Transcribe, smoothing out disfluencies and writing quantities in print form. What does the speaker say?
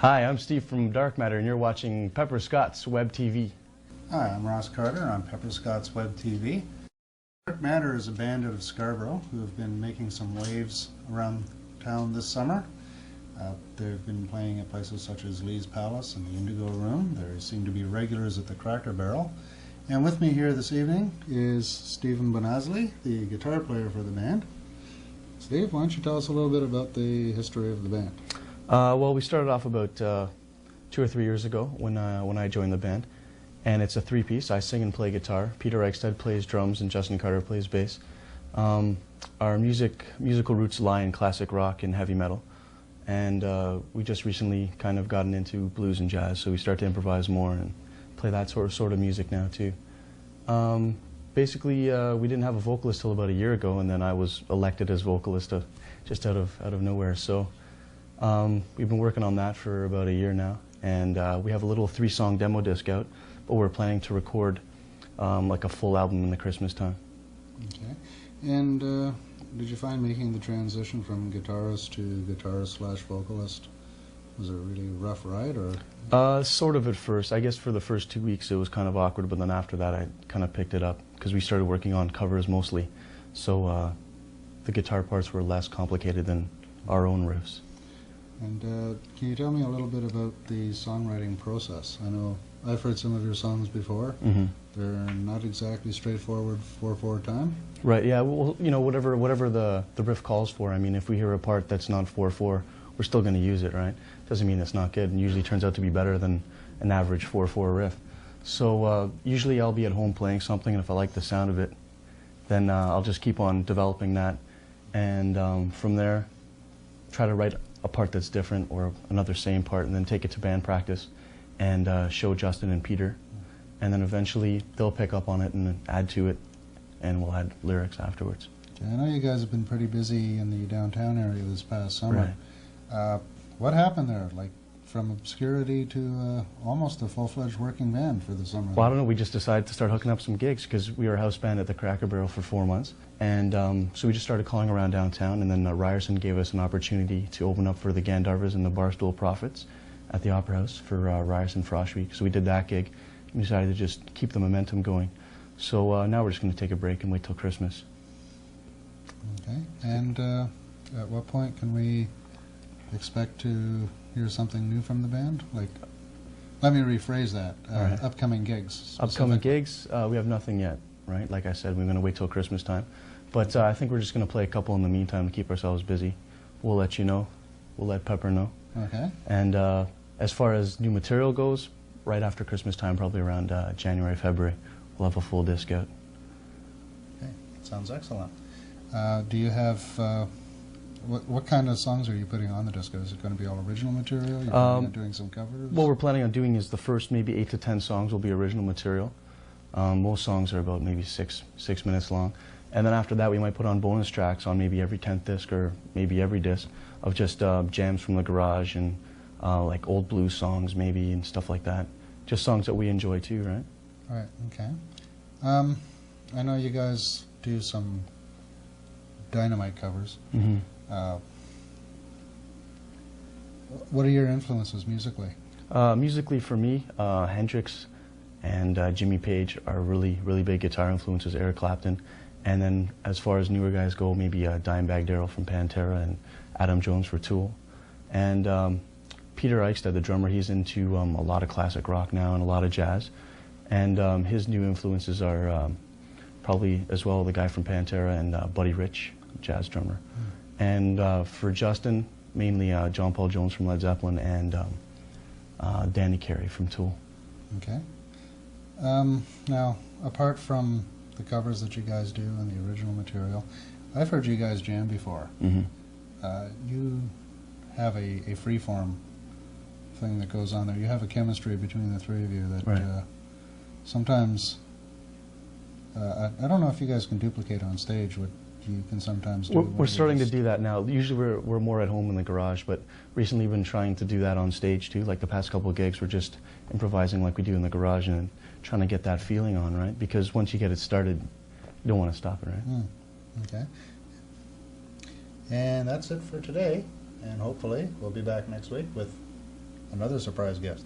Hi, I'm Steve from Dark Matter, and you're watching Pepper Scott's Web TV. Hi, I'm Ross Carter on Pepper Scott's Web TV. Dark Matter is a band out of Scarborough who have been making some waves around town this summer. They've been playing at places such as Lee's Palace and the Indigo Room. There seem to be regulars at the Cracker Barrel. And with me here this evening is Stephen Bonazli, the guitar player for the band. Steve, why don't you tell us a little bit about the history of the band? Well, we started off about 2 or 3 years ago when I joined the band, and it's a three-piece. I sing and play guitar. Peter Eichstädt plays drums, and Justin Carter plays bass. Our musical roots lie in classic rock and heavy metal, and we just recently kind of gotten into blues and jazz, so we start to improvise more and play that sort of music now too. Basically, we didn't have a vocalist till about a year ago, and then I was elected as vocalist just out of nowhere. So we've been working on that for about a year now, and we have a little 3-song demo disc out, but we're planning to record like a full album in the Christmas time. Okay. And did you find making the transition from guitarist to guitarist/vocalist, was it a really rough ride, or? Sort of at first. I guess for the first 2 weeks it was kind of awkward, but then after that I kind of picked it up because we started working on covers mostly, so the guitar parts were less complicated than our own riffs. And can you tell me a little bit about the songwriting process? I know I've heard some of your songs before. Mm-hmm. They're not exactly straightforward 4/4 time. Right, yeah, well, you know, whatever the riff calls for. I mean, if we hear a part that's not 4/4, we're still going to use it, right? Doesn't mean it's not good, and usually turns out to be better than an average 4/4 riff. So usually I'll be at home playing something, and if I like the sound of it, then I'll just keep on developing that, and from there try to write a part that's different or another same part, and then take it to band practice and show Justin and Peter, and then eventually they'll pick up on it and add to it, and we'll add lyrics afterwards. I know you guys have been pretty busy in the downtown area this past summer. Right. What happened there? Like, from obscurity to almost a full-fledged working band for the summer? Well, I don't know. We just decided to start hooking up some gigs because we were a house band at the Cracker Barrel for 4 months. And so we just started calling around downtown, and then Ryerson gave us an opportunity to open up for the Gandharvas and the Barstool Prophets at the Opera House for Ryerson Frost Week. So we did that gig. We decided to just keep the momentum going. So now we're just going to take a break and wait till Christmas. Okay. And at what point can we expect to hear something new from the band? Like, let me rephrase that. Right. Upcoming gigs. Upcoming gigs, we have nothing yet, right? Like I said, we're going to wait till Christmas time. But I think we're just going to play a couple in the meantime to keep ourselves busy. We'll let you know. We'll let Pepper know. Okay. And as far as new material goes, right after Christmas time, probably around January, February, we'll have a full disc out. Okay. Sounds excellent. Do you have... What kind of songs are you putting on the disc? Is it going to be all original material? You're planning on doing some covers? What we're planning on doing is the first maybe 8 to 10 songs will be original material. Most songs are about maybe six minutes long. And then after that we might put on bonus tracks on maybe every 10th disc or maybe every disc of just jams from the garage and like old blues songs maybe and stuff like that. Just songs that we enjoy too, right? Right, okay. I know you guys do some Dynamite covers. Mm-hmm. What are your influences musically? Musically for me, Hendrix and Jimmy Page are really big guitar influences, Eric Clapton. And then as far as newer guys go, maybe Dimebag Darrell from Pantera and Adam Jones for Tool. And Peter Eichstädt, the drummer, he's into a lot of classic rock now and a lot of jazz. And his new influences are probably as well the guy from Pantera and Buddy Rich, jazz drummer. And for Justin, mainly John Paul Jones from Led Zeppelin and Danny Carey from Tool. Okay. Now, apart from the covers that you guys do and the original material, I've heard you guys jam before. Mm-hmm. You have a freeform thing that goes on there. You have a chemistry between the three of you that right. Sometimes, I don't know if you guys can duplicate on stage what you can sometimes do. We're starting to do that now. Usually we're more at home in the garage, but recently we've been trying to do that on stage too. Like the past couple of gigs, we're just improvising like we do in the garage and trying to get that feeling on, right? Because once you get it started, you don't want to stop it, right? Okay. And that's it for today. And hopefully we'll be back next week with another surprise guest.